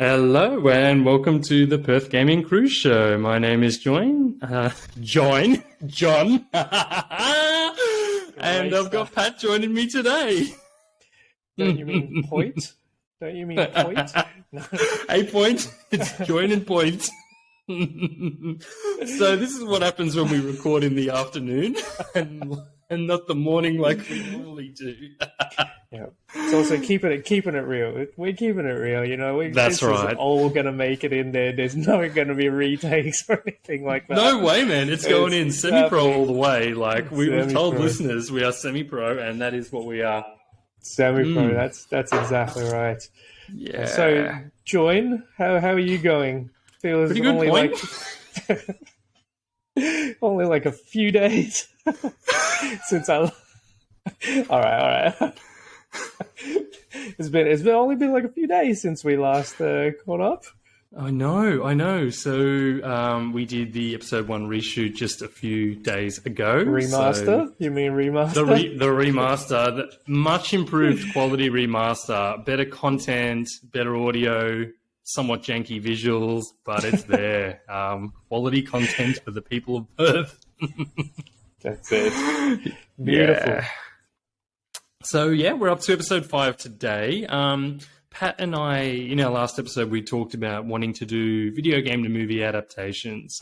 Hello and welcome to the Perth Gaming Cruise Show. My name is Jon, and I've got Pat joining me today. Don't you mean point? Don't you mean point? No. A point. It's Join and Point. So this is what happens when we record in the afternoon and not the morning like we normally do. Yeah, it's also keeping it real. We're keeping it real, you know. That's right. This is all gonna make it in there. There's not gonna be retakes or anything like that. No way, man! It's going in semi-pro all the way. Like we've told listeners, we are semi-pro, and that is what we are. Semi-pro. That's exactly right. Yeah. So, Join, how are you going? Feels pretty good. Only like a few days since I. All right. It's only been like a few days since we last caught up. I know. So we did the episode 1 reshoot just a few days ago. Remaster? So you mean remaster? The remaster, the much improved quality remaster, better content, better audio, somewhat janky visuals, but it's there. Quality content for the people of Perth. That's it. Beautiful. Yeah. So, we're up to episode 5 today. Pat and I, in our last episode, we talked about wanting to do video game to movie adaptations.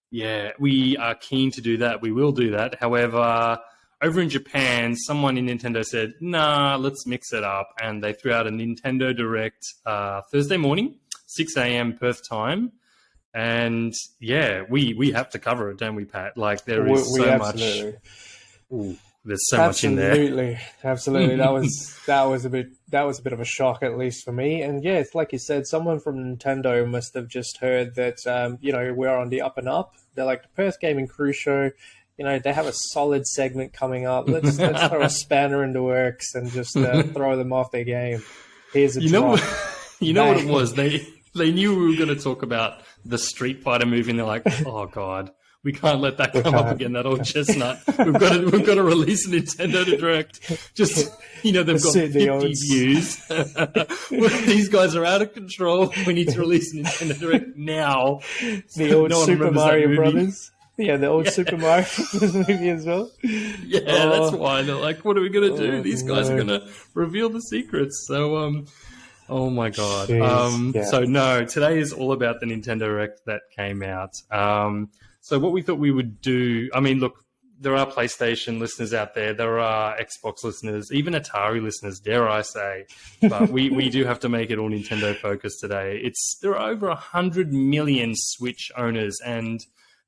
We are keen to do that. We will do that. However, over in Japan, someone in Nintendo said, nah, let's mix it up. And they threw out a Nintendo Direct Thursday morning, 6 a.m. Perth time. And, we have to cover it, don't we, Pat? Like, there is so much... Ooh. There's so much in there. Absolutely. That was a bit of a shock, at least for me. And yeah, it's like you said, someone from Nintendo must have just heard that we're on the up and up. They're like the Perth Gaming Cruise Show. You know, they have a solid segment coming up. Let's throw a spanner in the works and just throw them off their game. Here's a drop. You know what it was? They knew we were going to talk about the Street Fighter movie, and they're like, oh god. We can't let that come up again, that old chestnut. We've got to release a Nintendo Direct. Just, they've got 50 views. These guys are out of control. We need to release a Nintendo Direct now. The old Super Mario Brothers. Yeah, the old Super Mario Brothers movie as well. Yeah, that's why. They're like, what are we going to do? These guys are going to reveal the secrets. So, oh my God. So no, today is all about the Nintendo Direct that came out. So what we thought we would do, I mean, look, there are PlayStation listeners out there. There are Xbox listeners, even Atari listeners, dare I say. But we do have to make it all Nintendo focused today. There are over 100 million Switch owners, and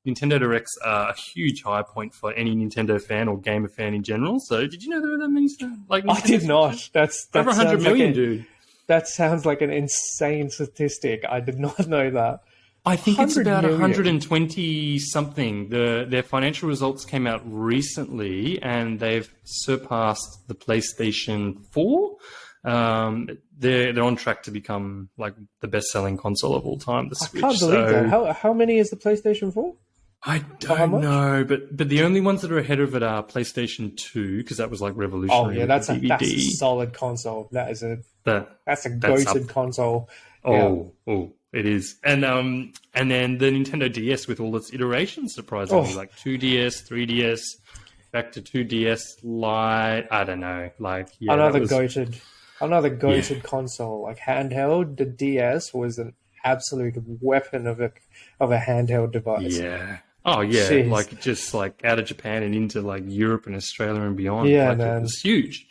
Nintendo Directs are a huge high point for any Nintendo fan or gamer fan in general. So did you know there were that many? I did not. That's over 100 million, dude. That sounds like an insane statistic. I did not know that. I think it's about 120 something. Their financial results came out recently, and they've surpassed the PlayStation 4. They're on track to become like the best-selling console of all time. The Switch. I can't believe that. How many is the PlayStation 4? I don't know, but the only ones that are ahead of it are PlayStation 2, because that was like revolutionary. Oh yeah, that's a solid console. That's a goated console. Oh. It is. And then the Nintendo DS with all its iterations, surprisingly, like 2DS, 3DS, back to 2DS Lite. I don't know. Another goated console. Like handheld, the DS was an absolute weapon of a handheld device. Yeah. Oh yeah. Jeez. Like just like out of Japan and into like Europe and Australia and beyond. Yeah, man. It was huge.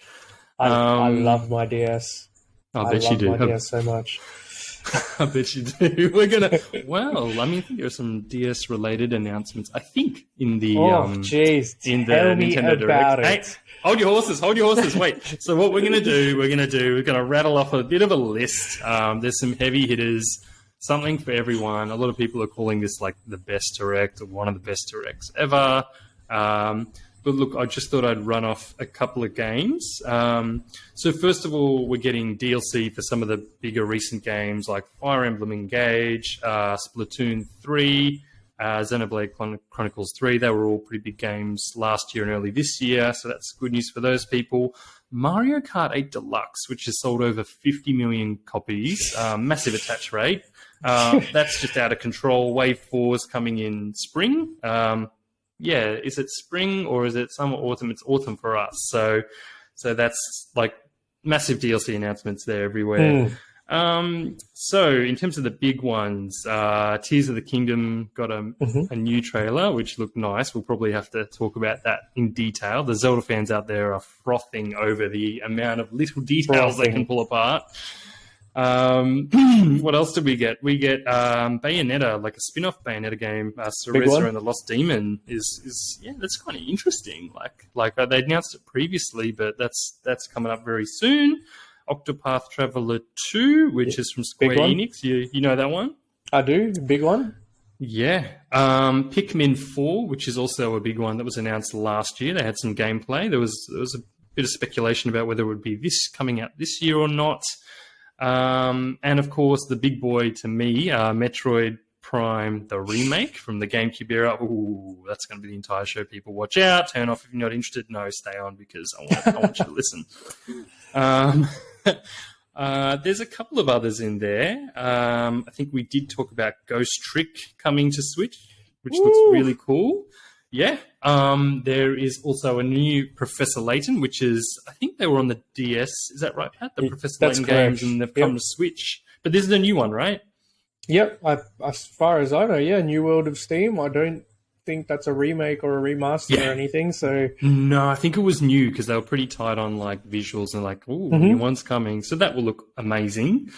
I love my DS. I bet you do. I love my DS so much. I bet you do. We're gonna. Well, I mean, I think there are some DS-related announcements. I think in the Nintendo Direct. Hey, hold your horses. Wait. So what we're gonna rattle off a bit of a list. There's some heavy hitters, something for everyone. A lot of people are calling this like the best Direct or one of the best Directs ever. But look, I just thought I'd run off a couple of games. So first of all, we're getting DLC for some of the bigger recent games like Fire Emblem Engage, Splatoon 3, Xenoblade Chronicles 3, they were all pretty big games last year and early this year, so that's good news for those people. Mario Kart 8 Deluxe, which has sold over 50 million copies, massive attach rate. That's just out of control. Wave 4 is coming in spring. Is it spring or is it summer, autumn? It's autumn for us. So that's like massive DLC announcements there everywhere. So in terms of the big ones, Tears of the Kingdom got a new trailer, which looked nice. We'll probably have to talk about that in detail. The Zelda fans out there are frothing over the amount of little details they can pull apart. What else did we get? We get Bayonetta, like a spin-off Bayonetta game, Cereza and the Lost Demon is that's kind of interesting. Like they announced it previously, but that's coming up very soon. Octopath Traveler 2, which is from Square Enix. You know that one? I do. Big one. Yeah. Pikmin 4, which is also a big one that was announced last year. They had some gameplay. There was a bit of speculation about whether it would be this coming out this year or not. And of course, the big boy to me, Metroid Prime, the remake from the GameCube era. Ooh, that's going to be the entire show. People watch out. Turn off if you're not interested. No, stay on because I want you to listen. There's a couple of others in there. I think we did talk about Ghost Trick coming to Switch, which looks really cool. Yeah. There is also a new Professor Layton, which is, I think they were on the DS. Is that right, Pat? The Professor Layton games, and they've come to Switch. But this is a new one, right? Yep. As far as I know, New World of Steam. I don't think that's a remake or a remaster or anything. So no, I think it was new because they were pretty tight on like visuals and like, new one's coming. So that will look amazing.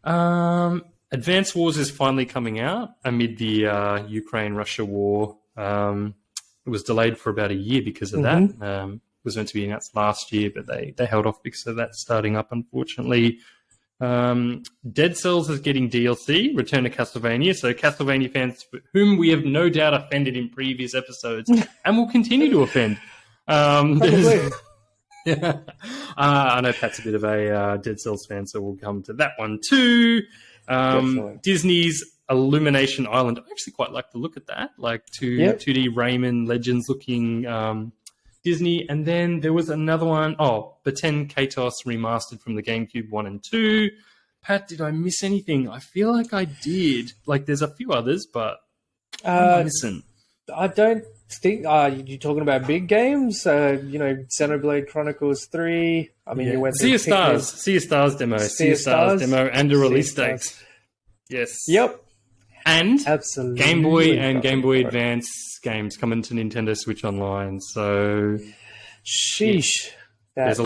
Advance Wars is finally coming out amid the Ukraine-Russia war. It was delayed for about a year because of that. It was meant to be announced last year, but they held off because of that starting up, unfortunately. Dead Cells is getting DLC, Return to Castlevania. So Castlevania fans, whom we have no doubt offended in previous episodes and will continue to offend. I know Pat's a bit of a Dead Cells fan, so we'll come to that one too. Disney's Illumination Island. I actually quite like the look at that, like 2D Rayman Legends looking Disney. And then there was another one, Baten Kaitos Remastered from the GameCube 1 and 2. Pat, did I miss anything? I feel like I did. Like there's a few others, but I'm missing. I don't think, you're talking about big games? Xenoblade Chronicles 3. I mean, you went through Sea of Stars demo. Sea of Stars demo and a release date. Yes. Yep. And absolutely Game Boy and Game Boy Advance games coming to Nintendo Switch Online. So, sheesh, it's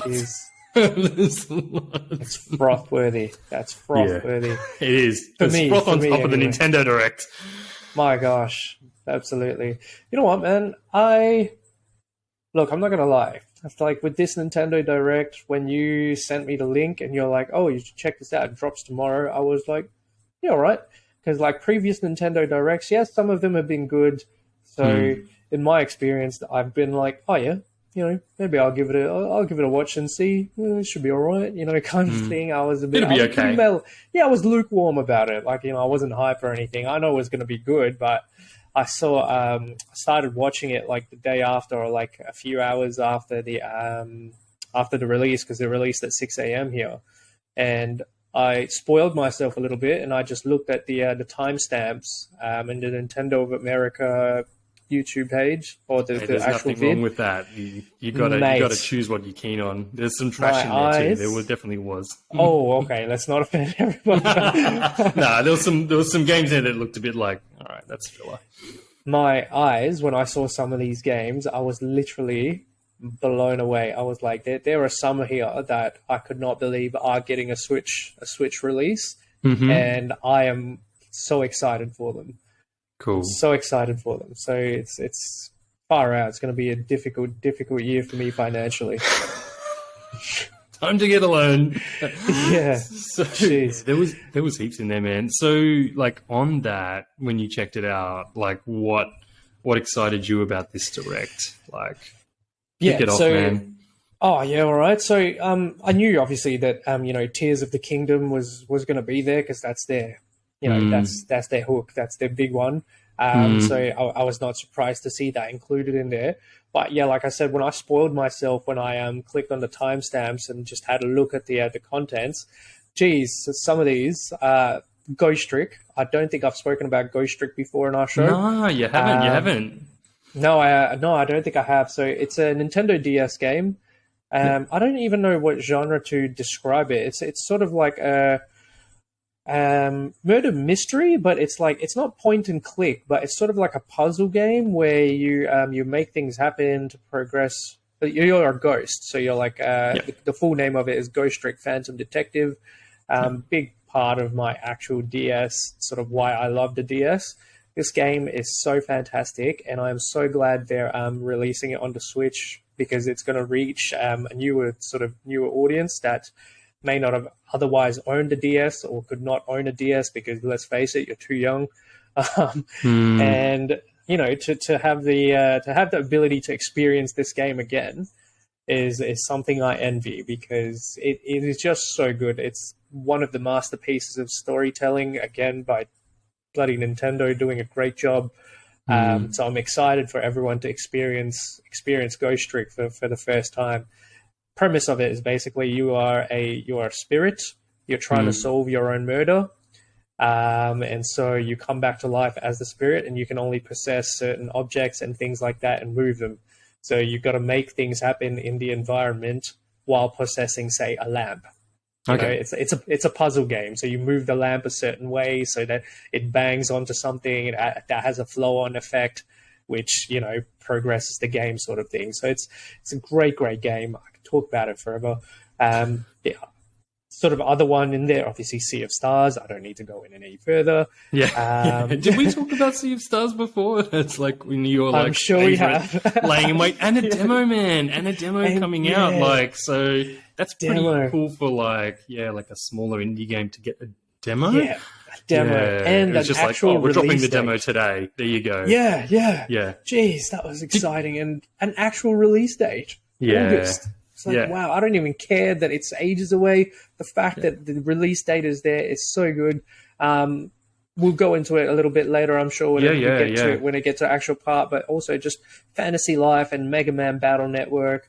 froth-worthy. That's froth-worthy. Yeah, it is. It's froth on top of the Nintendo Direct. My gosh, absolutely. You know what, man? I'm not gonna lie. It's like with this Nintendo Direct, when you sent me the link and you're like, "Oh, you should check this out. It drops tomorrow." I was like, "Yeah, all right." Because like previous Nintendo Directs, yes, some of them have been good. So in my experience, I've been like, oh yeah, maybe I'll give it a watch and see. It should be all right, kind of thing. I was a bit, it'll be okay. I was lukewarm about it. Like, I wasn't hype or anything. I know it was going to be good, but I started watching it like the day after, or like a few hours after the release, because they released at 6 a.m. here, and I spoiled myself a little bit, and I just looked at the timestamps in the Nintendo of America YouTube page, or the there's actual nothing wrong with that. You gotta choose what you're keen on. There's some trash in there too. There definitely was. Oh, okay. Let's not offend everybody. Nah, there was some games there that looked a bit like, all right, that's filler. My eyes, when I saw some of these games, I was literally blown away. I was like, there are some here that I could not believe are getting a Switch release, and I am so excited for them. Cool. So excited for them. So it's far out. It's going to be a difficult year for me financially. Time to get a loan. Yeah. So, there was heaps in there, man. So like on that, when you checked it out, like what excited you about this Direct? Like, kick it off, man. Oh yeah, all right. So I knew obviously that Tears of the Kingdom was going to be there because that's their that's their hook, that's their big one. So I was not surprised to see that included in there. But yeah, like I said, when I spoiled myself when I clicked on the timestamps and just had a look at the contents, geez, some of these Ghost Trick. I don't think I've spoken about Ghost Trick before in our show. No, you haven't. You haven't. No, I don't think I have. So it's a Nintendo DS game. I don't even know what genre to describe it. It's sort of like a murder mystery, but it's not point and click, but it's sort of like a puzzle game where you make things happen to progress. You're a ghost, so you're like the full name of it is Ghost Trick Phantom Detective. Big part of my actual DS, sort of why I love the DS. This game is so fantastic, and I'm so glad they're releasing it on the Switch, because it's going to reach a newer audience that may not have otherwise owned a DS or could not own a DS, because let's face it, you're too young. And to have the ability to experience this game again is something I envy, because it is just so good. It's one of the masterpieces of storytelling, again, by bloody Nintendo doing a great job. So I'm excited for everyone to experience Ghost Trick for the first time. Premise of it is basically you are a spirit. You're trying to solve your own murder, and so you come back to life as the spirit, and you can only possess certain objects and things like that and move them. So you've got to make things happen in the environment while possessing, say, a lamp. Okay, it's a puzzle game. So you move the lamp a certain way so that it bangs onto something that has a flow-on effect, which progresses the game, sort of thing. So it's a great game. I could talk about it forever. Sort of other one in there, obviously Sea of Stars. I don't need to go in any further. Did we talk about Sea of Stars before? It's like when you were like, I'm sure we have. Laying in wait, and a demo, man, and a demo coming out. Like, so that's pretty cool for like a smaller indie game to get a demo. Yeah, a demo, and it's just like, we're dropping the demo today. There you go. Yeah. Jeez, that was exciting, and an actual release date. August. It's like, wow, I don't even care that it's ages away. The fact that the release date is there is so good. We'll go into it a little bit later, I'm sure, when it gets to actual part, but also just Fantasy Life and Mega Man Battle Network.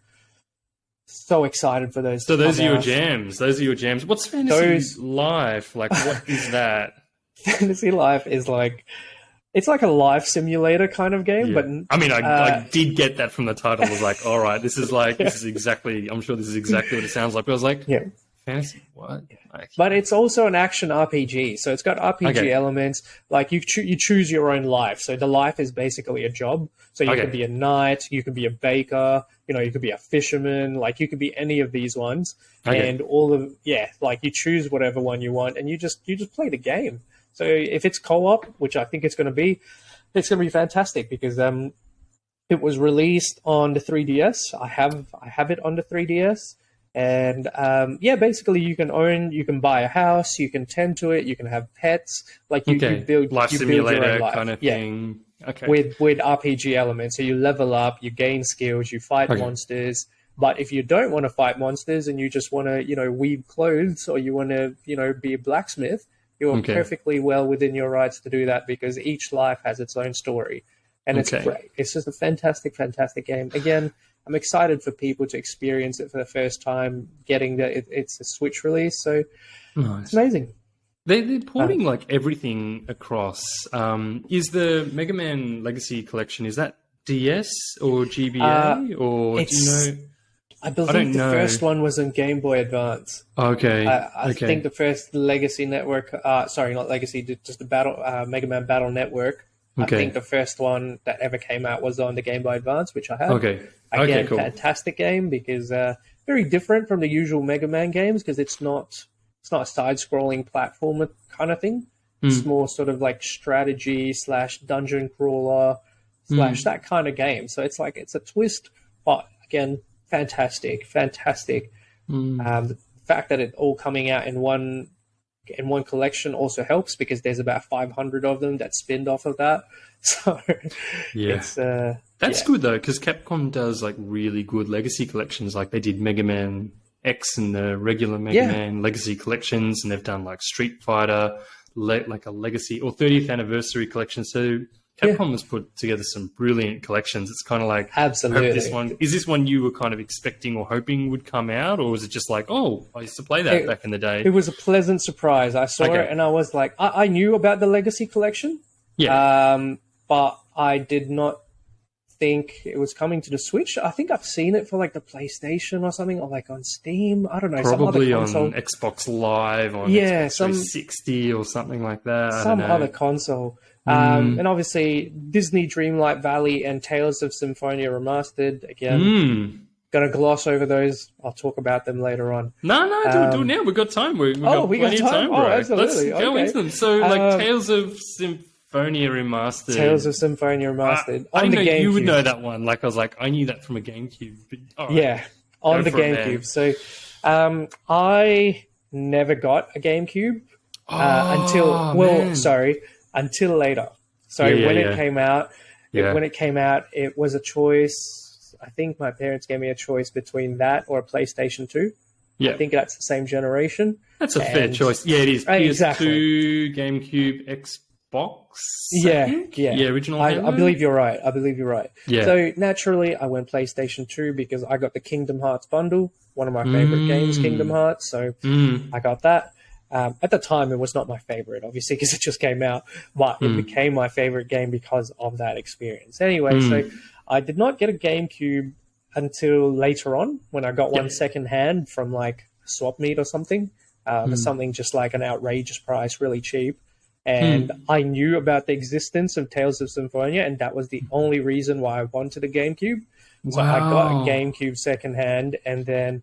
So excited for those. So those are your jams. What's Fantasy Life? Like, what is that? Fantasy Life is like... It's like a life simulator kind of game, but I mean, I did get that from the title. I was like, all right, this is exactly. I'm sure this is exactly what it sounds like. But I was like, fantasy, what? Like, but it's also an action RPG, so it's got RPG elements. Like you choose your own life. So the life is basically a job. So you could be a knight, you could be a baker, you could be a fisherman. Like you could be any of these ones, and like you choose whatever one you want, and you just play the game. So if it's co-op, which I think it's going to be fantastic, because it was released on the 3DS. I have it on the 3DS, and basically you can buy a house, you can tend to it, you can have pets, like you build life simulator your own life. Kind of thing. Okay. With RPG elements, so you level up, you gain skills, you fight monsters. But if you don't want to fight monsters and you just want to weave clothes, or you want to be a blacksmith, you're perfectly well within your rights to do that, because each life has its own story. And it's great. It's just a fantastic, fantastic game. Again, I'm excited for people to experience it for the first time, getting that it's a Switch release. So it's amazing. They're porting like everything across. Is the Mega Man Legacy Collection, is that DS or GBA? Or do you know? I believe the first one was on Game Boy Advance. Okay. I think the first Legacy Network, not Legacy, just the Mega Man Battle Network. I think the first one that ever came out was on the Game Boy Advance, which I have. Again, cool. Fantastic game, because very different from the usual Mega Man games, because it's not a side-scrolling platformer kind of thing. It's more sort of like strategy / dungeon crawler / that kind of game. So it's a twist, but again, fantastic. The fact that it all coming out in one collection also helps, because there's about 500 of them that spinned off of that. So that's good though, because Capcom does like really good legacy collections. Like they did Mega Man X and the regular Mega Man legacy collections, and they've done like Street Fighter, like a legacy or 30th anniversary collection. So Capcom has put together some brilliant collections. It's kind of like, absolutely. Is this one you were kind of expecting or hoping would come out, or was it just like, oh, I used to play that back in the day? It was a pleasant surprise. I saw it and I was like, I knew about the Legacy Collection, but I did not think it was coming to the Switch. I think I've seen it for like the PlayStation or something, or like on Steam. I don't know. Probably some other on Xbox Live, on Xbox 360 or something like that. Some other console. And obviously Disney Dreamlight Valley and Tales of Symphonia Remastered. Again, gonna gloss over those. I'll talk about them later on. No, do it now. We've got time. We got plenty of time, bro. Oh, absolutely. Let's go into them. So, like, Tales of Symphonia Remastered. Tales of Symphonia Remastered. I know you would know that one. Like, I was like, I knew that from a GameCube. But, on the GameCube. So, I never got a GameCube until later. So when it came out, it was a choice. I think my parents gave me a choice between that or a PlayStation 2. Yeah. I think that's the same generation. That's a fair choice. Yeah, it is. PS2, exactly. GameCube, Xbox. Yeah, original. I believe you're right. Yeah. So naturally, I went PlayStation 2 because I got the Kingdom Hearts bundle, one of my favorite games, Kingdom Hearts. So I got that. At the time, it was not my favorite, obviously, because it just came out, but it became my favorite game because of that experience. Anyway, so I did not get a GameCube until later on when I got one secondhand from like Swap Meet or something, for something just like an outrageous price, really cheap. And I knew about the existence of Tales of Symphonia, and that was the only reason why I wanted a GameCube. So I got a GameCube secondhand, and then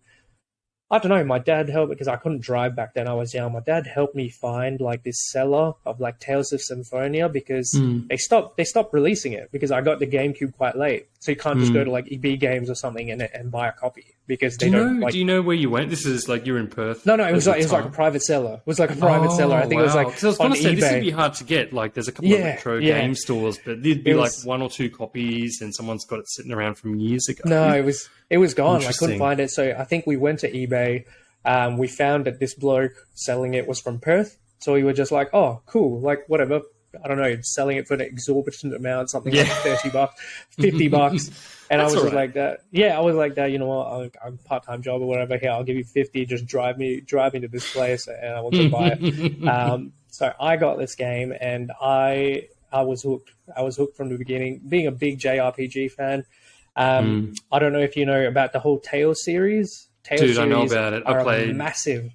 I don't know, my dad helped me because I couldn't drive back then. I was young. My dad helped me find like this seller of like Tales of Symphonia because they stopped releasing it because I got the GameCube quite late. So you can't just go to like EB Games or something and buy a copy because they don't. Do you know where you went? This is like you're in Perth. No, it was like a private seller. It was like a private seller. I think it was like because I was going to say this would be hard to get. Like there's a couple of retro game stores, but there'd be like one or two copies, and someone's got it sitting around from years ago. No, it was gone. I couldn't find it. So I think we went to eBay. We found that this bloke selling it was from Perth. So we were just like, oh, cool. Like, whatever. I don't know, selling it for an exorbitant amount, something like $30, $50. And I was just like that. Yeah, I was like that, you know what, I'm part-time job or whatever. Here, I'll give you 50. Just drive me to this place and I want to buy it. So I got this game and I was hooked. I was hooked from the beginning. Being a big JRPG fan, I don't know if you know about the whole Tales series. I know about it. I played massive.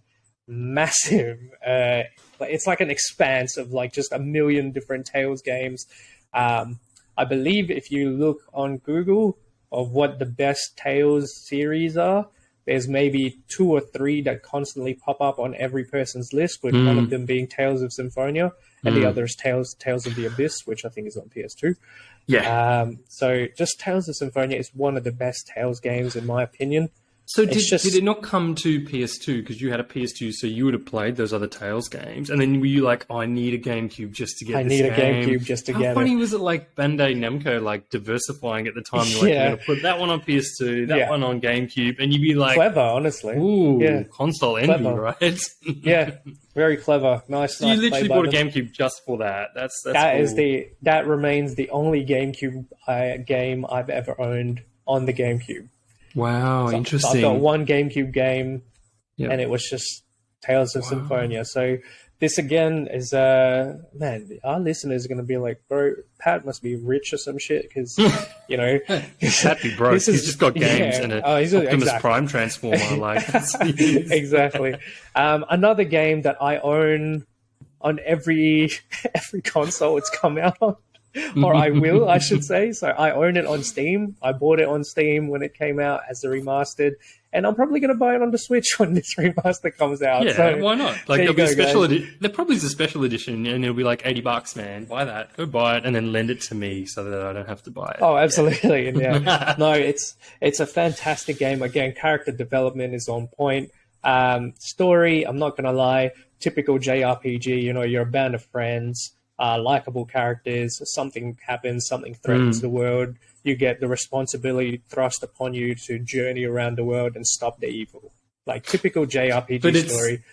It's like an expanse of like just a million different Tales games. I believe if you look on Google of what the best Tales series are, there's maybe 2 or 3 that constantly pop up on every person's list, with one of them being Tales of Symphonia, and the other is Tales of the Abyss, which I think is on PS2. Yeah. So just Tales of Symphonia is one of the best Tales games in my opinion. So did it not come to PS2 because you had a PS2, so you would have played those other Tales games, and then were you like, oh, I need a GameCube just to get this game? I need a GameCube just to get it. How funny was it, like Bandai Namco, like diversifying at the time? You're like, you're going to put that one on PS2, that one on GameCube, and you'd be like... Clever, honestly. Ooh, console envy, right? Yeah, very clever. Nice. So you literally bought a GameCube just for that. That's cool. That remains the only GameCube game I've ever owned on the GameCube. Wow, interesting. I've got one GameCube game, and it was just Tales of Symphonia. So this again is, man, our listeners are going to be like, bro, Pat must be rich or some shit because, you know. Pat be broke. He's just got games and an Optimus Prime Transformer. Like. Exactly. Another game that I own on every console it's come out on. Or I will, I should say. So I own it on Steam. I bought it on Steam when it came out as the remastered, and I'm probably going to buy it on the Switch when this remaster comes out. Yeah, so, why not? Like there'll be a special edition. There probably is a special edition, and it'll be like $80, man. Buy that. Go buy it, and then lend it to me so that I don't have to buy it. Oh, absolutely. Yeah. No, it's a fantastic game. Again, character development is on point. Story, I'm not going to lie, typical JRPG. You know, you're a band of friends. Likable characters, something happens, something threatens the world, you get the responsibility thrust upon you to journey around the world and stop the evil. Like typical JRPG story.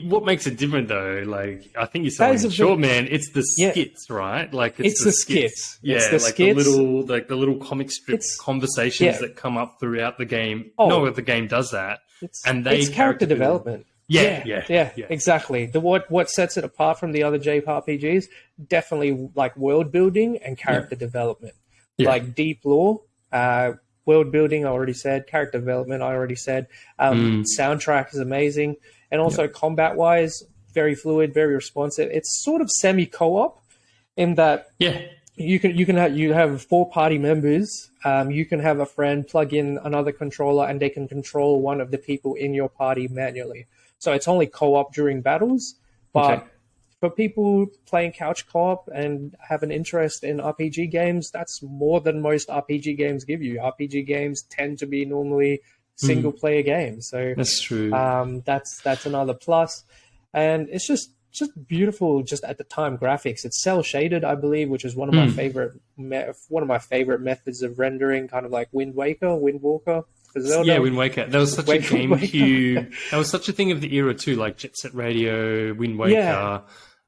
What makes it different though? Like, I think you're selling short, man. It's the skits, right? Like, it's the skits. Yeah, it's the like skits. the little comic strip conversations that come up throughout the game. No, the game does that, it's character development. Yeah, exactly. What sets it apart from the other JRPGs? Definitely like world building and character development. Yeah. Like deep lore, world building. I already said character development. I already said soundtrack is amazing. And also combat-wise, very fluid, very responsive. It's sort of semi-co-op in that you have 4 party members. You can have a friend plug in another controller, and they can control one of the people in your party manually. So it's only co-op during battles. But for people playing couch co-op and have an interest in RPG games, that's more than most RPG games give you. RPG games tend to be normally single player game, so that's true. That's another plus, and it's just beautiful. Just at the time, graphics. It's cell shaded, I believe, which is one of my favorite methods of rendering. Kind of like Wind Walker for Zelda. Yeah, Wind Waker. That was such a GameCube. That was such a thing of the era too, like Jet Set Radio, Wind Waker. Yeah.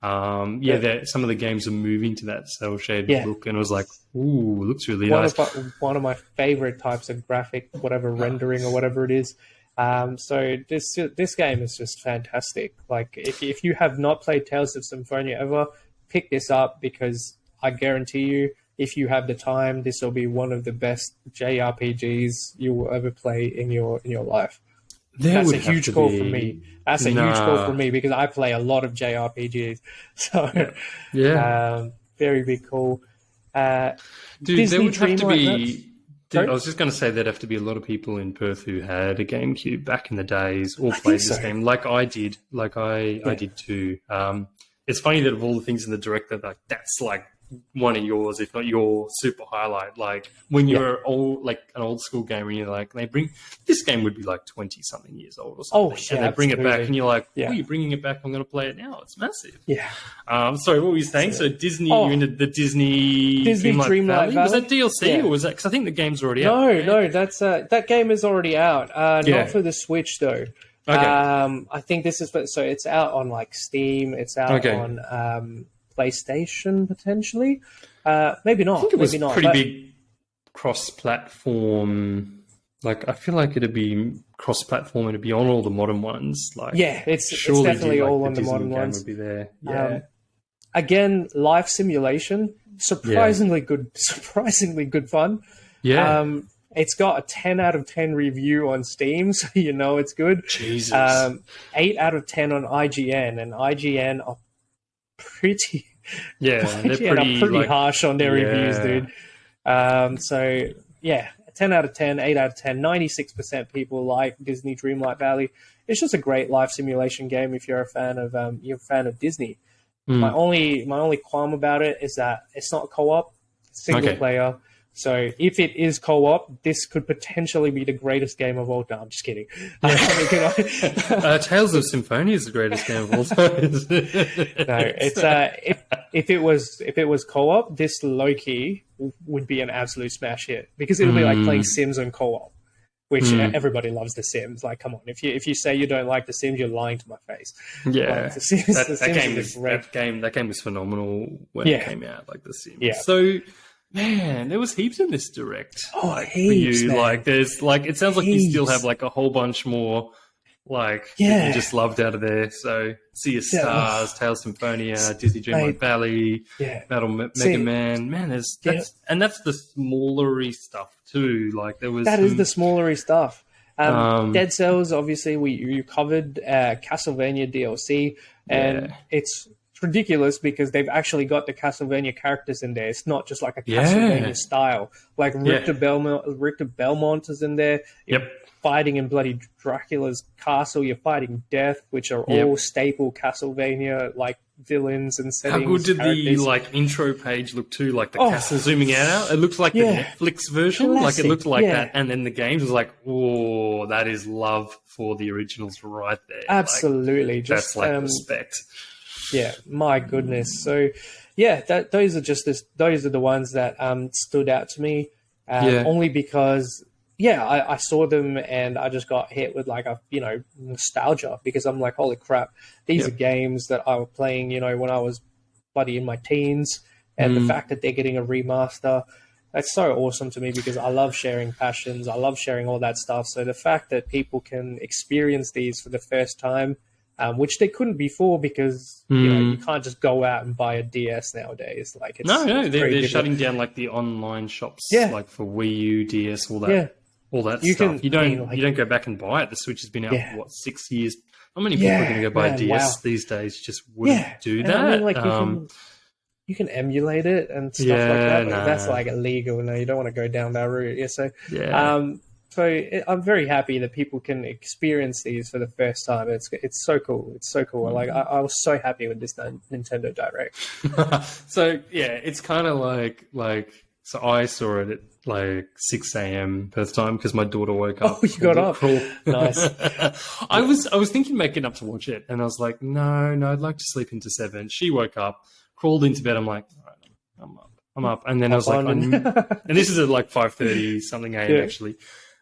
Some of the games are moving to that cell shaded look, and it was like, ooh, looks really nice. One of my favorite types of graphic, rendering or whatever it is. So this game is just fantastic. Like, if you have not played Tales of Symphonia ever, pick this up, because I guarantee you, if you have the time, this will be one of the best JRPGs you will ever play in your life. That's a huge call for me. That's a huge call for me, because I play a lot of JRPGs. So, very big call. Dude, Disney there would have to be... I was just going to say there'd have to be a lot of people in Perth who had a GameCube back in the days, or played this game, like I did. Like I did too. It's funny that of all the things in the Direct, that's like one of yours, if not your super highlight. Like when you're an old school gamer, and you're like, this game would be like 20 something years old or something, and they bring it back, and you're like, oh, you're bringing it back, I'm going to play it now. It's massive. Sorry, what were you saying? So Disney, you're into the Disney Dreamlight Valley? Was that DLC or was that, because I think the game's already out? No, that's that game is already out. Not for the Switch though. Okay. I think this is so it's out on like Steam. It's out on PlayStation potentially. Maybe not. I think it was not, pretty big cross-platform. Like, I feel like it'd be cross-platform and it'd be on all the modern ones. Like, it's definitely all on the modern ones. Would be there. Yeah. Again, life simulation, surprisingly good fun. Yeah. It's got a 10 out of 10 review on Steam, so you know it's good. Jesus. 8 out of 10 on IGN, and IGN are pretty they're pretty harsh on their reviews, dude. 10 out of 10, 8 out of 10, 96% people like Disney Dreamlight Valley. It's just a great life simulation game if you're a fan of Disney. My only qualm about it is that it's not co-op, single player. So if it is co-op, this could potentially be the greatest game of all time. I'm just kidding. Tales of Symphonia is the greatest game of all time. No, it's if it was co-op, this low-key would be an absolute smash hit, because it would be like playing Sims on co-op, which everybody loves the Sims. Like, come on, if you say you don't like the Sims, you're lying to my face. Yeah, like, that game was phenomenal when it came out. Like the Sims. Yeah. So. Man, there was heaps in this Direct. Heaps, for you. Man. Like, there's like, it sounds like you still have like a whole bunch more, like, that you just loved out of there. So, Sea of Stars, Tales of Symphonia, Disney Dreamlight Valley, Battle Mega Man. Man, that's the smallery stuff too. Like, there was is the smallery stuff. Dead Cells, obviously, you covered Castlevania DLC, and it's ridiculous because they've actually got the Castlevania characters in there. It's not just like a Castlevania style. Like Richter Belmont is in there. You're fighting in bloody Dracula's castle. You're fighting Death, which are all staple Castlevania like villains and settings. How good did the like intro page look too? Like the castle zooming out. It looks like the Netflix version. Classic. Like it looked like that. And then the games was like, oh, that is love for the originals right there. Absolutely. Like, that's like respect. Yeah, my goodness. So, those are the ones that stood out to me, only because yeah, I saw them and I just got hit with like a, nostalgia, because I'm like, holy crap, these are games that I was playing, when I was bloody in my teens, and the fact that they're getting a remaster, that's so awesome to me, because I love sharing passions. I love sharing all that stuff. So the fact that people can experience these for the first time, which they couldn't before, because you can't just go out and buy a DS nowadays. Like they're shutting down like the online shops, like for Wii U, DS, all that stuff. You don't go back and buy it. The Switch has been out for 6 years. Not many people are going to go buy a DS these days. Just wouldn't do that. I mean, you can emulate it and stuff like that, but that's like illegal. No, you don't want to go down that route. So I'm very happy that people can experience these for the first time. It's so cool. It's so cool. Like I was so happy with this Nintendo Direct. So it's kind of like so I saw it at like 6 a.m. first time because my daughter woke up. Oh, you got up. Nice. I was thinking making up to watch it, and I was like, no, I'd like to sleep into 7. She woke up, crawled into bed. I'm like, all right, I'm up, and then I was like, and this is at like 5:30 something a.m. actually.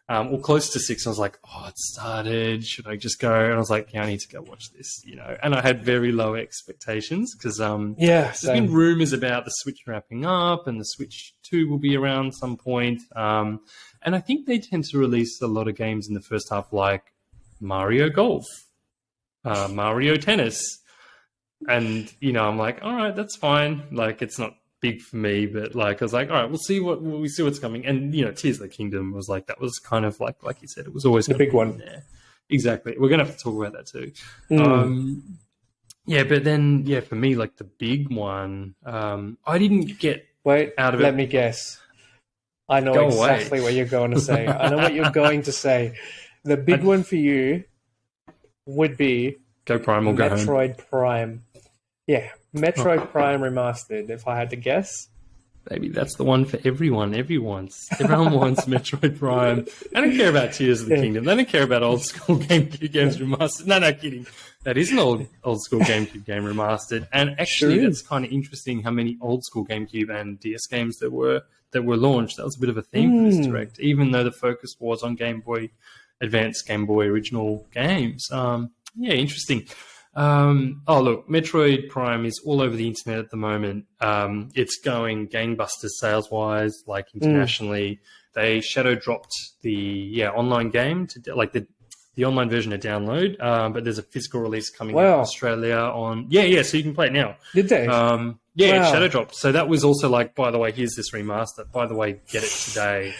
Or close to 6, I was like, oh, it started. Should I just go? And I was like, I need to go watch this, And I had very low expectations because there's been rumors about the Switch wrapping up and the Switch 2 will be around some point. And I think they tend to release a lot of games in the first half, like Mario Golf, Mario Tennis. And, I'm like, all right, that's fine. Like, it's not big for me, but like I was like, all right, we'll see what's coming. And Tears of the Kingdom was like, that was kind of like you said, it was always the big one there. Exactly. We're gonna have to talk about that too. But then for me, like the big one, I didn't get out of it. Let me guess. I know exactly what you're going to say. I know what you're going to say. The big one for you would be Go Prime or Go Home. Metroid Prime. Yeah, Metroid Prime Remastered, if I had to guess. Baby, that's the one for everyone. Everyone wants Metroid Prime. I don't care about Tears of the Kingdom. They don't care about old school GameCube games remastered. No, kidding. That is an old school GameCube game remastered. And actually, that's kind of interesting how many old school GameCube and DS games there were launched. That was a bit of a theme for this Direct, even though the focus was on Game Boy Advance, Game Boy original games. Interesting. Look, Metroid Prime is all over the internet at the moment. It's going gangbusters sales-wise, like internationally. They shadow dropped the online game to like the online version to download, but there's a physical release coming out in Australia on so you can play it now. Did they? It shadow dropped. So that was also like, by the way, here's this remaster. By the way, get it today.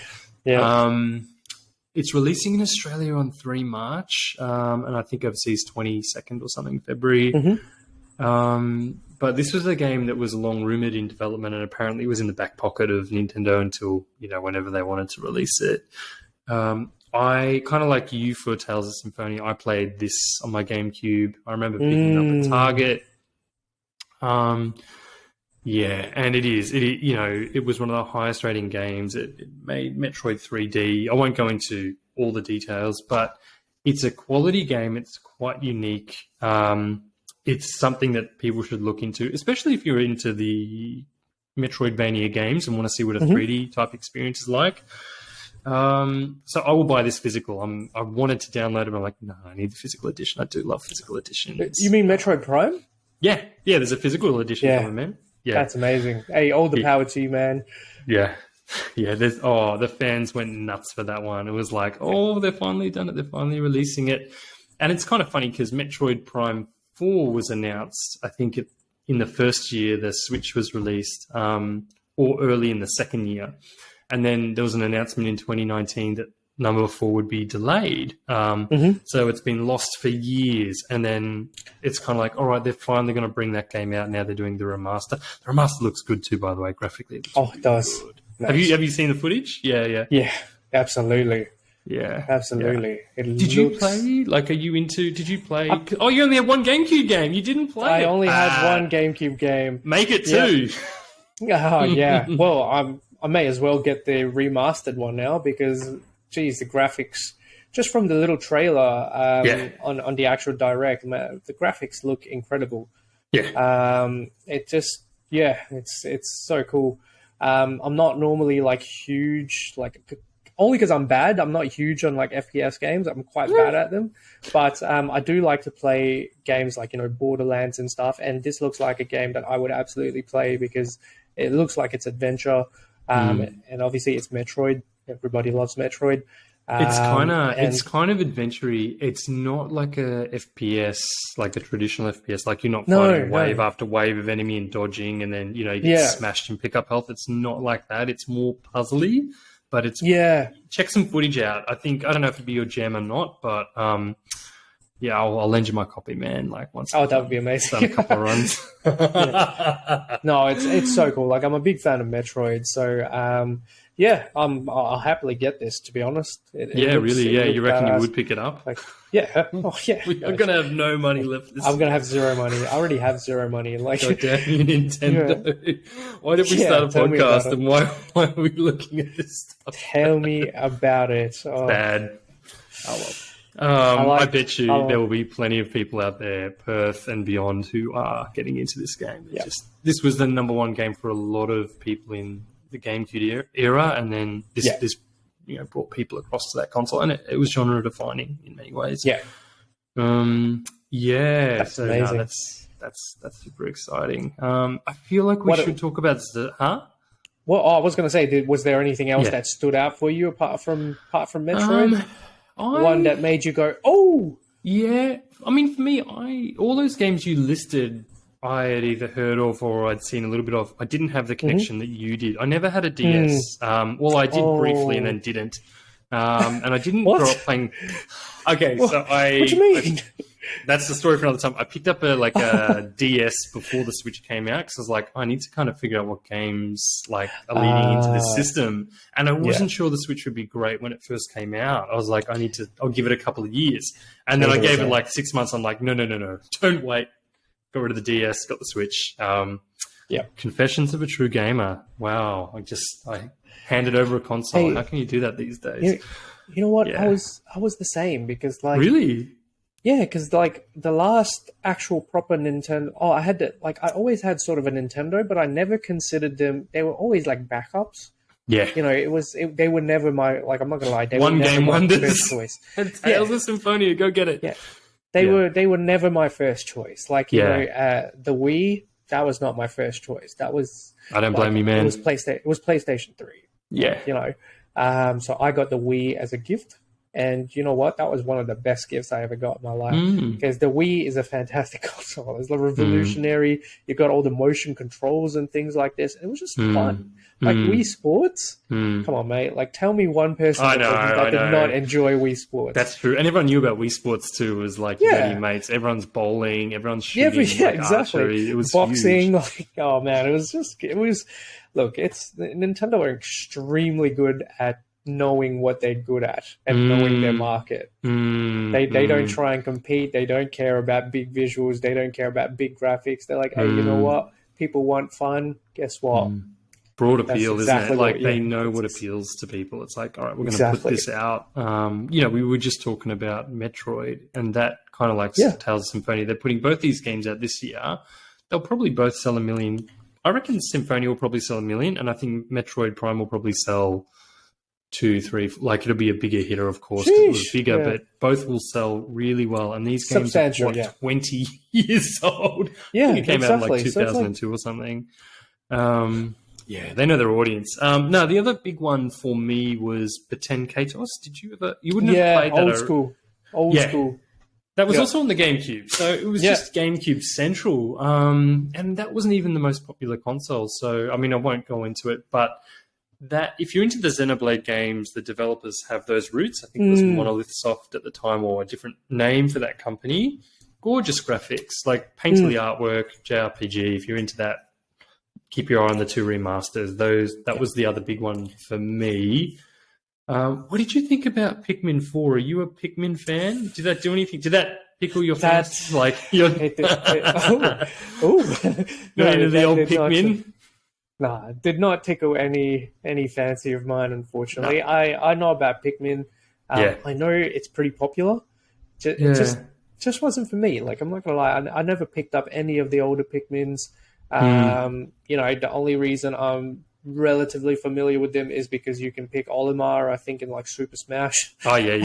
It's releasing in Australia on 3 March, and I think overseas 22nd or something, February. But this was a game that was long rumoured in development, and apparently it was in the back pocket of Nintendo until, whenever they wanted to release it. I kind of like you for Tales of Symphonia. I played this on my GameCube. I remember picking it up at Target. And it was one of the highest rating games. It made Metroid 3D. I won't go into all the details, but it's a quality game. It's quite unique. It's something that people should look into, especially if you're into the Metroidvania games and want to see what a 3D type experience is like. So I will buy this physical. I wanted to download it, but I'm like, no, I need the physical edition. I do love physical editions. You mean Metroid Prime? Yeah, there's a physical edition coming, man. Yeah, that's amazing. Hey, all the power to you, man. Yeah. The fans went nuts for that one. It was like, they've finally done it. They're finally releasing it. And it's kind of funny because Metroid Prime 4 was announced, I think, in the first year the Switch was released, or early in the second year. And then there was an announcement in 2019 that number 4 would be delayed. So it's been lost for years. And then it's kind of like, all right, they're finally going to bring that game out. Now they're doing the remaster. The remaster looks good too, by the way, graphically. It does. Nice. Have you seen the footage? Yeah, absolutely. Yeah, absolutely. Yeah. Did you play? Like, did you play? You only had one GameCube game. You didn't play I only had one GameCube game. Make it 2. Oh, yeah. Well, I may as well get the remastered one now because, geez, the graphics, just from the little trailer on the actual Direct, the graphics look incredible. Yeah. It's so cool. I'm not normally like huge, like only because I'm bad. I'm not huge on like FPS games. I'm quite bad at them, but I do like to play games like Borderlands and stuff. And this looks like a game that I would absolutely play because it looks like it's adventure, and obviously it's Metroid. Everybody loves Metroid. It's kind of adventure-y. It's not like a FPS, like a traditional FPS. Like you're not fighting wave after wave of enemy and dodging, and then you get smashed and pick up health. It's not like that. It's more puzzly, but it's Check some footage out. I don't know if it'd be your jam or not, but I'll lend you my copy, man. Like once. Oh, that would be amazing. Done a couple of runs. No, it's so cool. Like I'm a big fan of Metroid, so. I'll happily get this, to be honest. You reckon you would pick it up? Like, We're going to have no money left. I'm going to have zero money. I already have zero money. Like, God damn you, Nintendo. Yeah. Why did we start a podcast and why are we looking at this stuff? Tell me about it. Oh. Bad. Oh, well. I bet you there will be plenty of people out there, Perth and beyond, who are getting into this game. This was the number one game for a lot of people in the GameCube era, and then this brought people across to that console, and it was genre defining in many ways. That's amazing. That's super exciting. I feel like we should talk about Well, I was going to say, was there anything else that stood out for you apart from Metroid? One that made you go, oh yeah. I mean, for me, all those games you listed, I had either heard of or I'd seen a little bit of. I didn't have the connection that you did. I never had a DS. Well, I did briefly and then didn't. And I didn't grow up playing. Okay, so what do you mean? That's the story for another time. I picked up a DS before the Switch came out because I was like, I need to kind of figure out what games are leading into this system. And I wasn't sure the Switch would be great when it first came out. I was like, I'll give it a couple of years. And then I gave it like 6 months. I'm like, no, don't wait. Got rid of the DS, got the Switch. Confessions of a True Gamer. Wow. I handed over a console. Hey, how can you do that these days? You know what? Yeah. I was the same because Really? Yeah, because the last actual proper Nintendo. Oh, I always had sort of a Nintendo, but I never considered them. They were always like backups. Yeah. They were never my, I'm not gonna lie. They One were never game my wonders. first choice. Tales of Symphonia, go get it. Yeah. They were never my first choice. The Wii, that was not my first choice. That was. I don't blame you, man. It was PlayStation 3. Yeah. So I got the Wii as a gift. And you know what? That was one of the best gifts I ever got in my life. Because the Wii is a fantastic console. It's revolutionary. You've got all the motion controls and things like this. It was just fun. Wii Sports? Come on, mate. Tell me one person that did not enjoy Wii Sports. That's true. And everyone knew about Wii Sports too. It was your mates. Everyone's bowling. Everyone's shooting. Exactly. Archery. It was boxing. Huge. Oh, man. Look, Nintendo are extremely good at knowing what they're good at and knowing their market. They don't try and compete. They don't care about big visuals. They don't care about big graphics. They're like, hey, you know what? People want fun. Guess what? Broad appeal, isn't it? They know what appeals to people. It's like, all right, we're going to put this out. We were just talking about Metroid, and that kind of Tales of Symphonia. They're putting both these games out this year. They'll probably both sell 1 million. I reckon Symphonia will probably sell 1 million, and I think Metroid Prime will probably sell 2, 3. It'll be a bigger hitter, of course, because it was bigger, but both will sell really well. And these games are 20 years old. Yeah, I think it came out in 2002 or something. They know their audience. No, the other big one for me was Baten Kaitos. Did you ever? You wouldn't have played that. Old school. That was also on the GameCube, so it was just GameCube Central, and that wasn't even the most popular console. So, I mean, I won't go into it, but that if you're into the Xenoblade games, the developers have those roots. I think it was Monolith Soft at the time, or a different name for that company. Gorgeous graphics, painterly artwork, JRPG. If you're into that, keep your eye on the 2 remasters. That was the other big one for me. What did you think about Pikmin 4? Are you a Pikmin fan? Did that do anything? Did that tickle your fancy? No, the old Pikmin? Nah, did not tickle any fancy of mine, unfortunately. No. I know about Pikmin. I know it's pretty popular. It just wasn't for me. I'm not gonna lie. I never picked up any of the older Pikmins. The only reason I'm relatively familiar with them is because you can pick Olimar, I think, in like Super Smash. Oh yeah.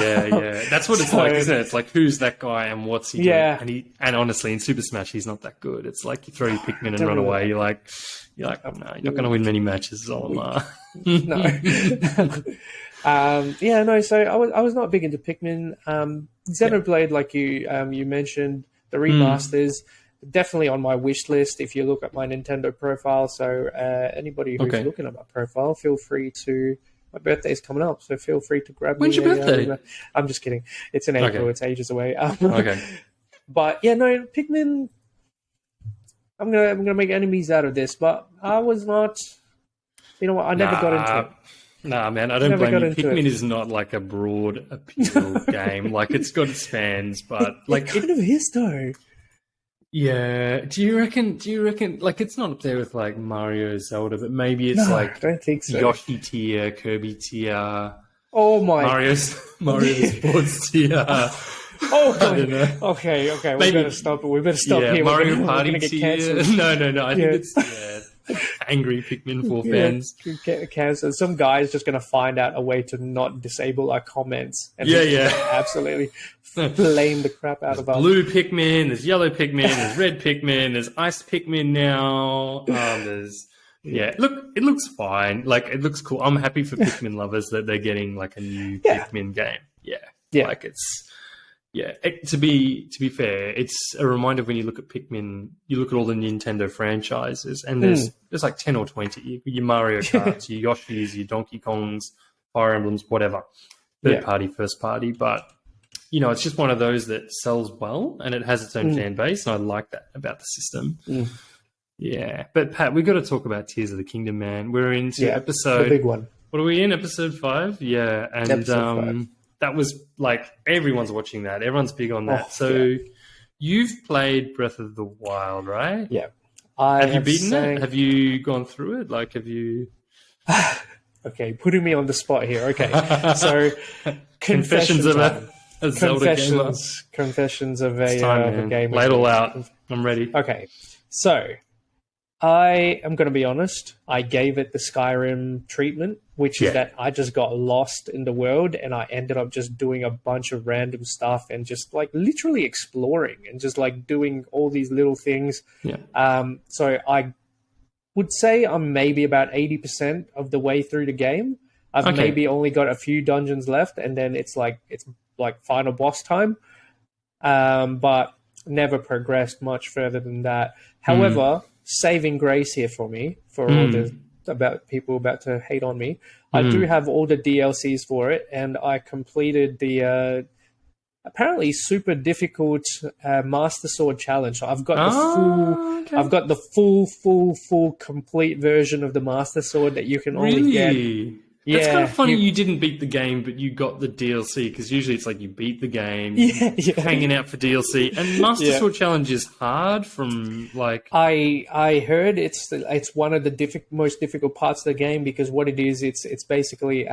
That's what it's like, isn't it? It's like, who's that guy and what's he doing? And honestly, in Super Smash, he's not that good. It's like you throw your Pikmin and run away. You're like, no, you're not going to win many matches, Olimar. No. So I was not big into Pikmin. Xenoblade, like you mentioned, the remasters. Definitely on my wish list if you look at my Nintendo profile. So anybody who's looking at my profile, feel free to... My birthday's coming up, so feel free to grab When's me. When's your birthday? I'm just kidding. It's in April. It's ages away. Okay. But yeah, no, Pikmin... I'm gonna make enemies out of this, but I was not... You know what? I never got into it. Nah, man, I don't blame you. Pikmin is not like a broad appeal game. Like, it's got its fans, but like... It kind of is, though. Yeah. Do you reckon, like, it's not up there with, like, Mario, Zelda, but maybe it's, I don't think so. Yoshi tier, Kirby tier. Oh, my... Mario Sports tier. Okay. We better stop here. Mario Party tier. No. I think it's... angry Pikmin 4 fans. Cancel. Some guy's just going to find out a way to not disable our comments. And absolutely blame the crap out of us. Blue Pikmin, there's yellow Pikmin, there's red Pikmin, there's ice Pikmin now. Look, it looks fine. Like, it looks cool. I'm happy for Pikmin lovers that they're getting like a new Pikmin game. Yeah. Like, it's... Yeah, to be fair, it's a reminder when you look at Pikmin, you look at all the Nintendo franchises, and there's like 10 or 20. Your Mario Karts, your Yoshis, your Donkey Kongs, Fire Emblems, whatever. Third party, first party. But, you know, it's just one of those that sells well, and it has its own fan base, and I like that about the system. Yeah. But, Pat, we've got to talk about Tears of the Kingdom, man. We're into episode... the big one. What are we in? Episode 5? Yeah. And episode 5. That was like, everyone's watching that. Everyone's big on that. You've played Breath of the Wild, right? Yeah. Have you beaten it? Have you gone through it? Like, have you... Okay, putting me on the spot here. Okay. So, Confessions of a Zelda gamer. Confessions of a gamer. Lay it all out. I'm ready. Okay. So, I am going to be honest. I gave it the Skyrim treatment, which is that I just got lost in the world and I ended up just doing a bunch of random stuff and just like literally exploring and just like doing all these little things. Yeah. So I would say I'm maybe about 80% of the way through the game. I've maybe only got a few dungeons left and then it's like final boss time. But never progressed much further than that. However, saving grace here for me, for all the people about to hate on me, I do have all the DLCs for it, and I completed the apparently super difficult Master Sword challenge. So I've got I've got the full complete version of the Master Sword that you can only get. Yeah, that's kind of funny you didn't beat the game, but you got the DLC, because usually it's like you beat the game, hanging out for DLC, and Master Sword Challenge is hard from, like... I heard it's one of the most difficult parts of the game, because what it is, it's basically,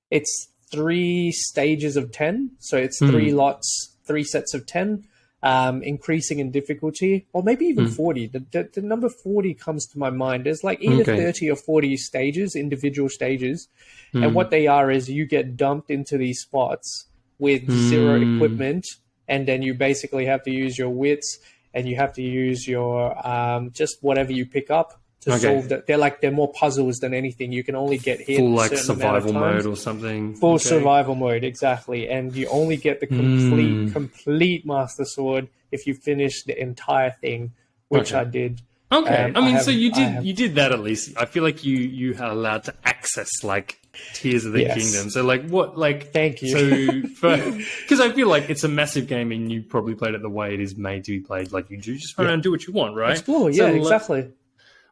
it's 3 stages of 10, so it's 3 sets of 10, increasing in difficulty, or maybe even 40. The number 40 comes to my mind. There's like either 30 or 40 stages, individual stages, and what they are is you get dumped into these spots with 0 equipment, and then you basically have to use your wits, and you have to use your just whatever you pick up to solve that. They're more puzzles than anything. You can only get hit full like survival mode or something. Full survival mode, exactly. And you only get the complete Master Sword if you finish the entire thing, which I did. Okay, so you did that at least. I feel like you are allowed to access like Tears of the Kingdom. So like what like thank you. So because I feel like it's a massive game and you probably played it the way it is made to be played. Like you do just run around and do what you want, right? Explore, exactly.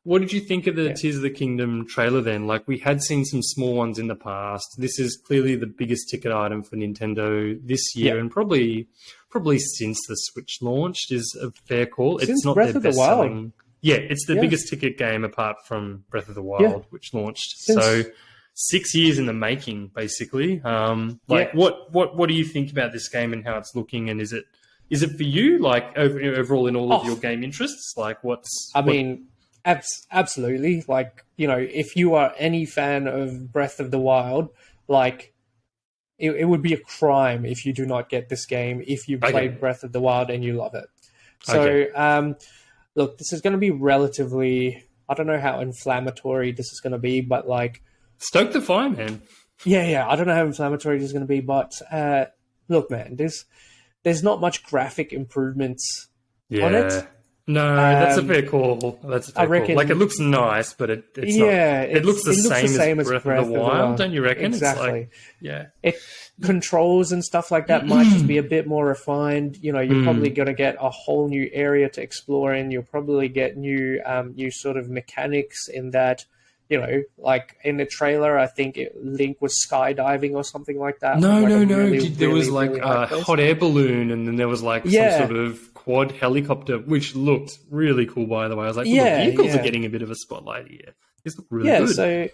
What did you think of the Tears of the Kingdom trailer then? Like, we had seen some small ones in the past. This is clearly the biggest ticket item for Nintendo this year, and probably since the Switch launched is a fair call. Since it's not Breath their of the best-selling. Yeah, it's the biggest ticket game apart from Breath of the Wild, which launched. So 6 years in the making, basically. What do you think about this game and how it's looking? And is it for you? Like overall in all of your game interests? Like Absolutely. Like, if you are any fan of Breath of the Wild, like, it would be a crime if you do not get this game if you played Breath of the Wild and you love it. So, look, this is going to be relatively... I don't know how inflammatory this is going to be, but like... Stoke the fire, man. Yeah. I don't know how inflammatory this is going to be, but look, man, there's not much graphic improvements on it. No, that's a fair call. I reckon, call. Like, it looks nice, but it's not. It looks the same as Breath of the Wild, don't you reckon? Exactly. It's It controls and stuff like that might just be a bit more refined. You're probably going to get a whole new area to explore in. You'll probably get new sort of mechanics in that. Like in the trailer, I think Link was skydiving or something like that. No. There was like a hot air balloon, and then there was like some sort of quad helicopter, which looked really cool, by the way. I was like, the vehicles are getting a bit of a spotlight here. This look really good. So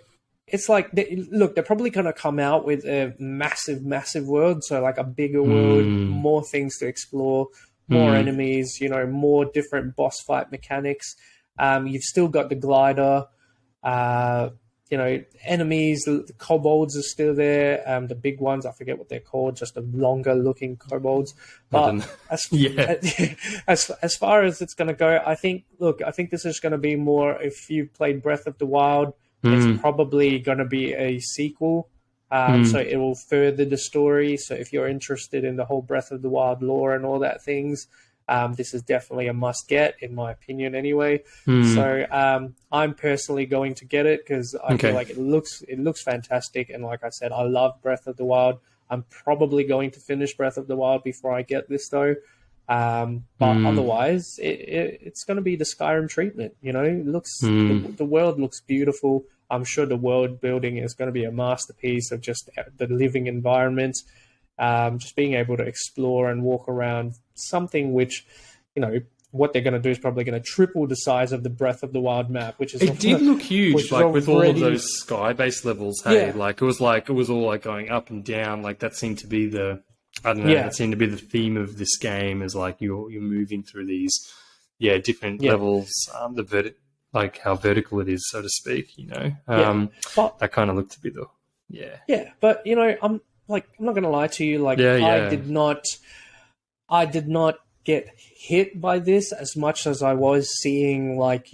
it's like, look, they're probably going to come out with a massive world. So like a bigger world, more things to explore, more enemies, more different boss fight mechanics. You've still got the glider. Enemies, the kobolds are still there. The big ones, I forget what they're called, just the longer looking kobolds. But as far as it's going to go, I think this is going to be more, if you played Breath of the Wild, it's probably going to be a sequel. So it will further the story. So if you're interested in the whole Breath of the Wild lore and all that things, this is definitely a must get, in my opinion, anyway. So I'm personally going to get it because I feel like it looks fantastic. And like I said, I love Breath of the Wild. I'm probably going to finish Breath of the Wild before I get this, though. But otherwise, it's going to be the Skyrim treatment. It looks the world looks beautiful. I'm sure the world building is going to be a masterpiece of just the living environment. Just being able to explore and walk around something which, what they're going to do is probably going to triple the size of the Breath of the Wild map, which is... It did look huge, like with all of those sky-based levels, hey? Yeah. Like, it was all like going up and down, like that seemed to be the... I don't know, that seemed to be the theme of this game, is like you're moving through these, different levels, like how vertical it is, so to speak, But, that kind of looked to be the... Yeah, but, I'm not going to lie to you. Like, I did not get hit by this as much as I was seeing, like,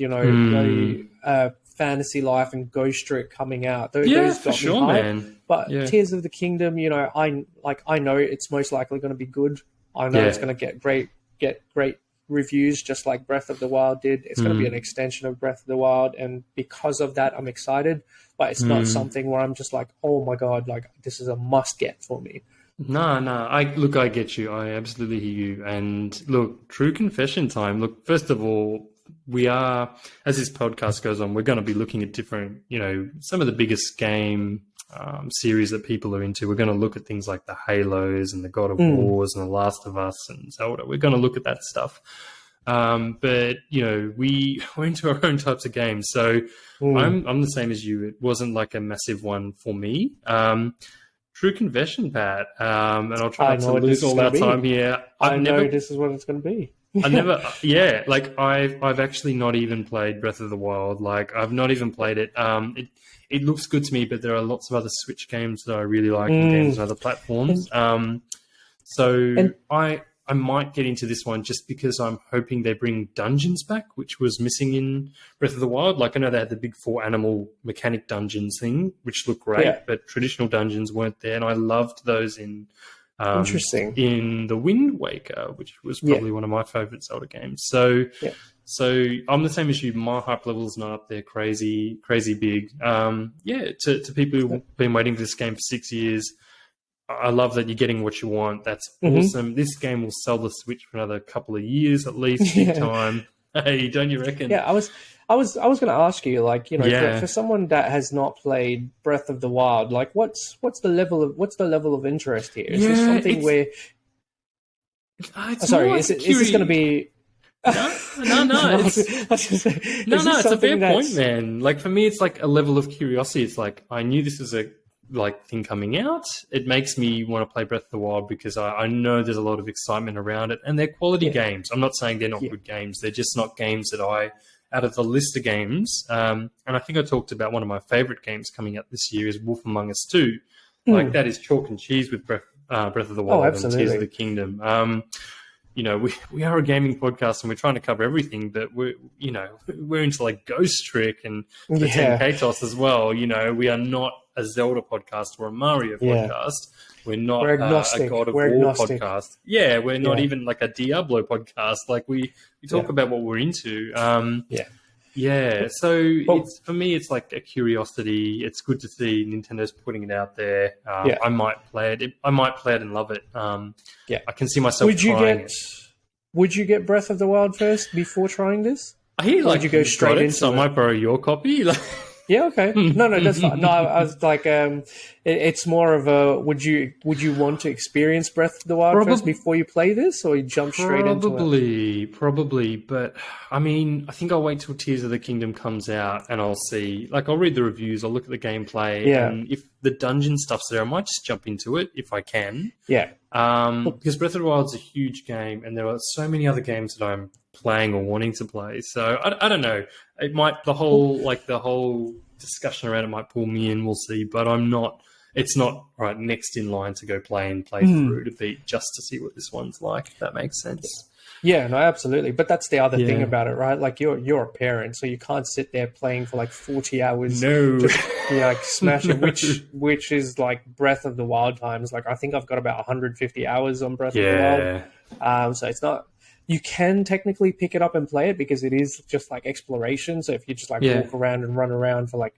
Fantasy Life and Ghost Trick coming out. Those got me hyped. Man. But Tears of the Kingdom, I know it's most likely going to be good. I know it's going to get great reviews, just like Breath of the Wild did. It's going to be an extension of Breath of the Wild, and because of that, I'm excited. But it's not something where I'm just like, oh my god, like this is a must get for me. No. I get you. I absolutely hear you. And look, true confession time. Look, first of all, we are, as this podcast goes on, we're going to be looking at different, some of the biggest game series that people are into. We're going to look at things like the Halos and the God of Wars and the Last of Us and Zelda. We're going to look at that stuff. But we're into our own types of games. So I'm the same as you. It wasn't like a massive one for me. True confession, Pat. And I'll try not to lose all our time here. I know this is what it's going to be. I've actually not even played Breath of the Wild. Like, I've not even played it. It looks good to me, but there are lots of other Switch games that I really like and games on other platforms. I might get into this one just because I'm hoping they bring dungeons back, which was missing in Breath of the Wild. Like, I know they had the big 4 animal mechanic dungeons thing, which looked great, but traditional dungeons weren't there. And I loved those in The Wind Waker, which was probably one of my favorite Zelda games. So I'm the same as you. My hype level's not up there crazy big. To people who've been waiting for this game for 6 years, I love that you're getting what you want. That's awesome. This game will sell the Switch for another couple of years at least, big time. Hey, don't you reckon? Yeah, I was going to ask you, like, for someone that has not played Breath of the Wild, like, what's the level of interest here? Is this something where? Is this going to be? No. It's a fair point, man. Like, for me, it's like a level of curiosity. It's like, I knew this was a thing coming out. It makes me want to play Breath of the Wild because I know there's a lot of excitement around it, and they're quality games. I'm not saying they're not good games. They're just not games that I out of the list of games, and I think I talked about one of my favorite games coming out this year is Wolf Among Us 2. Like, that is chalk and cheese with Breath of the Wild and Tears of the Kingdom. You know, we are a gaming podcast and we're trying to cover everything, but we're into like Ghost Trick and Baten Kaitos as well. You know, we are not a Zelda podcast or a Mario podcast. We're not a God of War podcast. Yeah, we're not even like a Diablo podcast. Like we talk about what we're into. So for me, it's like a curiosity. It's good to see Nintendo's putting it out there. I might play it. I might play it and love it. I can see myself trying it. Would you get Breath of the Wild first before trying this? I hear like you go straight into so I might borrow your copy. Yeah, okay. No, that's fine. No, I was like, it's more of a, would you want to experience Breath of the Wild first before you play this, or you jump straight into it? Probably. But, I mean, I think I'll wait till Tears of the Kingdom comes out and I'll see. Like, I'll read the reviews, I'll look at the gameplay, and if the dungeon stuff's there, I might just jump into it if I can. Yeah. Because Breath of the Wild's a huge game, and there are so many other games that I'm playing or wanting to play. So I don't know. It might the whole discussion around it might pull me in. We'll see. But I'm not. It's not right next in line to go play through to beat just to see what this one's like. If that makes sense. Yeah, no, absolutely. But that's the other thing about it, right? Like you're a parent, so you can't sit there playing for like 40 hours. No, just, like smashing, which is like Breath of the Wild times. Like I think I've got about 150 hours on Breath of the Wild. So it's not. You can technically pick it up and play it because it is just like exploration. So if you just like walk around and run around for like,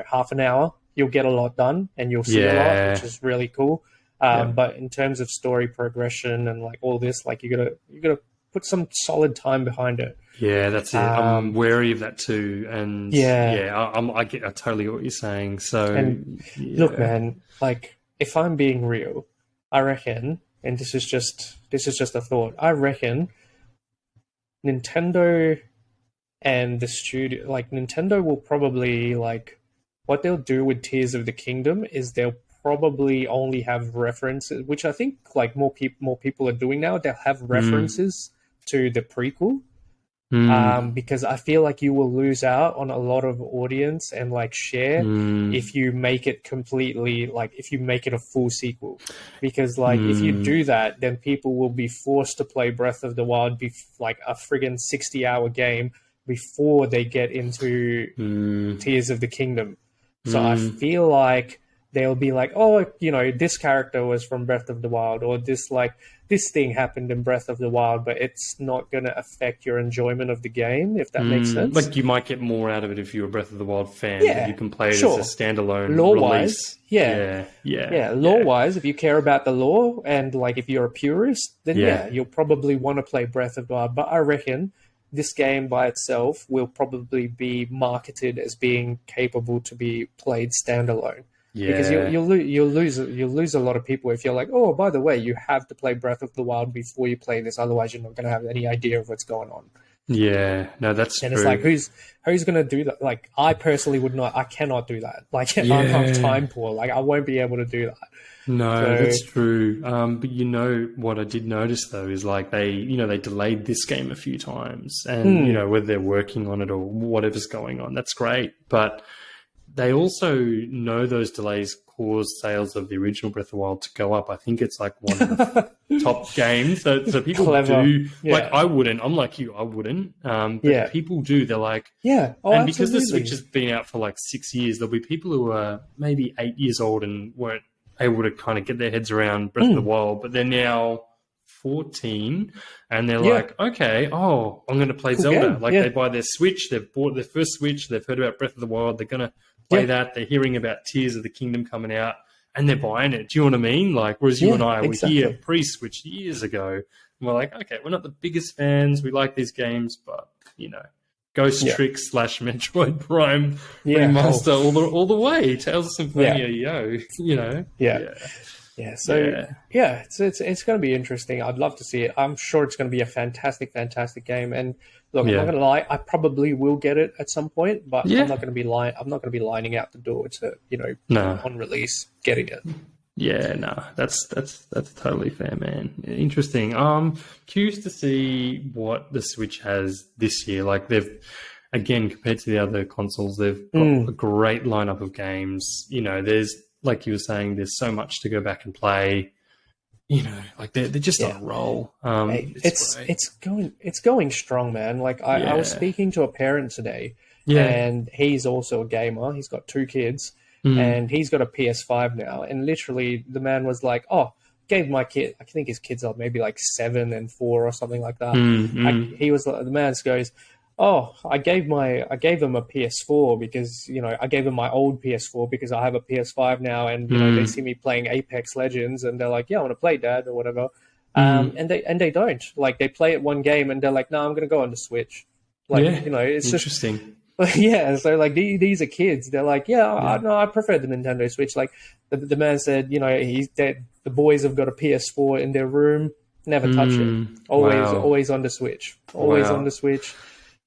half an hour, you'll get a lot done and you'll see a lot, which is really cool. But in terms of story progression and like all this, like you gotta put some solid time behind it. Yeah, that's it. I'm wary of that too. And I totally get what you're saying. So look, man, like if I'm being real, I reckon, and this is just a thought, I reckon Nintendo and the studio, like Nintendo will probably like what they'll do with Tears of the Kingdom is they'll probably only have references, which I think like more people are doing now. They'll have references to the prequel. Because I feel like you will lose out on a lot of audience and like share if you make it completely, like if you make it a full sequel, because like if you do that, then people will be forced to play Breath of the Wild, like a friggin' 60-hour game before they get into Tears of the Kingdom. So I feel like they'll be like, oh, this character was from Breath of the Wild, or this thing happened in Breath of the Wild, but it's not going to affect your enjoyment of the game, if that makes sense. Like you might get more out of it if you're a Breath of the Wild fan. Yeah, you can play it as a standalone release. Lore-wise, if you care about the lore and like if you're a purist, then you'll probably want to play Breath of the Wild. But I reckon this game by itself will probably be marketed as being capable to be played standalone. Yeah. Because you'll lose a lot of people if you're like, oh, by the way, you have to play Breath of the Wild before you play this, otherwise you're not going to have any idea of what's going on. Yeah, no, that's and true. It's like who's going to do that? Like I personally would not. I cannot do that. Like I'm time poor. Like I won't be able to do that. No, that's true. But what I did notice though is like they delayed this game a few times, and whether they're working on it or whatever's going on, that's great. But they also know those delays caused sales of the original Breath of the Wild to go up. I think it's like one of the top games. So people do. Yeah. Like I wouldn't. I'm like you. I wouldn't. But people do. They're like, and because the Switch has been out for like 6 years, there'll be people who are maybe 8 years old and weren't able to kind of get their heads around Breath of the Wild, but they're now 14 and they're like, okay, I'm going to play Zelda. Game. Like they buy their Switch, they've bought their first Switch, they've heard about Breath of the Wild, they're going to play that, they're hearing about Tears of the Kingdom coming out and they're buying it. Do you know what I mean? Like, whereas you and I were here pre-Switch years ago and we're like, okay, we're not the biggest fans, we like these games, but Ghost Trick / Metroid Prime Remaster all the way. Tales of Symphonia, it's going to be interesting. I'd love to see it. I'm sure it's going to be a fantastic, fantastic game. And look, I'm not going to lie, I probably will get it at some point, but I'm not going to be lying. I'm not going to be lining out the door to on release getting it. Yeah, no, that's totally fair, man. Interesting. Curious to see what the Switch has this year. Like again, compared to the other consoles, they've got a great lineup of games. You know, there's, like you were saying, there's so much to go back and play. You know, like they're just on a roll. It's going strong, man. Like I was speaking to a parent today, and he's also a gamer. He's got 2 kids, and he's got a PS5 now. And literally, the man was like, "Oh, gave my kid. I think his kids are maybe like 7 and 4 or something like that." He was the man goes, "Oh, I gave him a PS4 because, you know, I gave him my old PS4 because I have a PS5 now, and you know, they see me playing Apex Legends and they're like, yeah, I want to play, Dad, or whatever." And they don't, like, they play it one game and they're like, no, I'm going to go on the Switch. Like, you know, it's interesting. Just so like these are kids. They're like, I prefer the Nintendo Switch. Like the man said, you know, the boys have got a PS4 in their room, never touch it. Always on the Switch. Always on the Switch.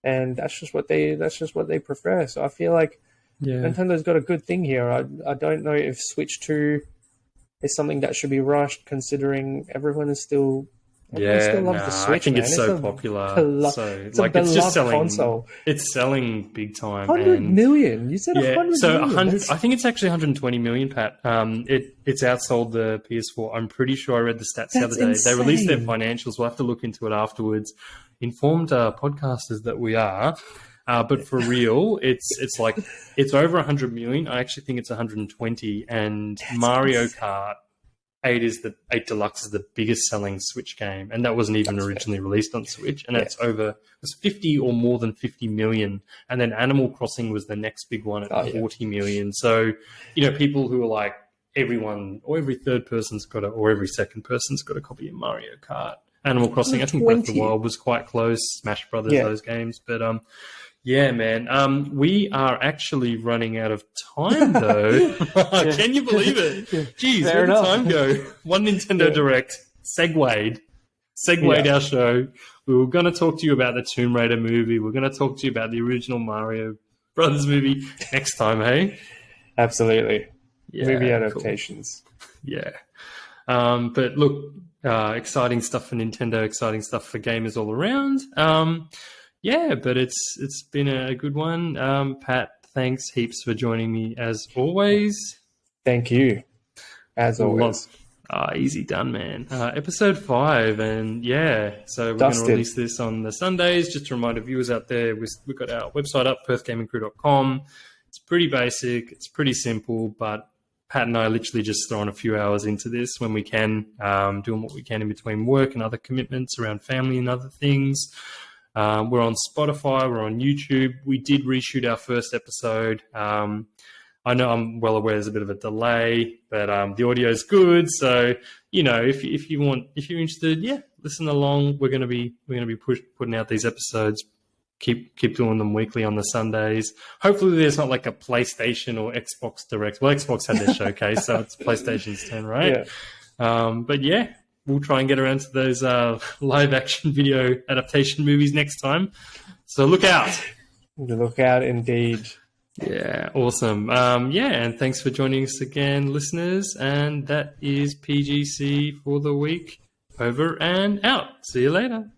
And that's just what they prefer. So I feel like Nintendo's got a good thing here. I don't know if Switch 2 is something that should be rushed, considering everyone still loves the Switch. I think it's so popular. It's just selling console. It's selling big time. 100 million. You said 100 so million. I think it's actually 120 million, Pat. It's outsold the PS4. I'm pretty sure I read the stats the other day. Insane. They released their financials. We'll have to look into it afterwards. Informed podcasters that we are, but for real, it's like it's over 100 million. I actually think it's 120. And that's Mario Kart 8 Deluxe is the biggest selling Switch game, and that wasn't even originally released on Switch. And it's 50 or more than 50 million. And then Animal Crossing was the next big one at 40 million. So, you know, people who are like everyone or every third person's got or every second person's got a copy of Mario Kart. Animal Crossing, I think Breath of the Wild was quite close. Smash Brothers, those games. But man. We are actually running out of time, though. Can you believe it? Jeez, where did time go? One Nintendo Direct segued our show. We were going to talk to you about the Tomb Raider movie. We're going to talk to you about the original Mario Brothers movie next time, hey? Absolutely. Movie adaptations. Cool. Yeah. But look, exciting stuff for Nintendo, exciting stuff for gamers all around. But it's been a good one. Pat, thanks heaps for joining me as always. Thank you, as always. Easy done, man. Episode 5, and so we're going to release this on the Sundays. Just to remind the viewers out there, we've got our website up, perthgamingcrew.com. It's pretty basic, it's pretty simple, but Pat and I are literally just throwing a few hours into this when we can, doing what we can in between work and other commitments around family and other things. We're on Spotify, we're on YouTube. We did reshoot our first episode. I know I'm well aware there's a bit of a delay, but the audio is good. So, you know, if you're interested, listen along. We're going to be putting out these episodes. Keep doing them weekly on the Sundays. Hopefully there's not like a PlayStation or Xbox Direct. Well, Xbox had their showcase, so it's PlayStation's turn, right? But we'll try and get around to those live action video adaptation movies next time. So look out. Look out indeed. Yeah, awesome. And thanks for joining us again, listeners. And that is PGC for the week. Over and out. See you later.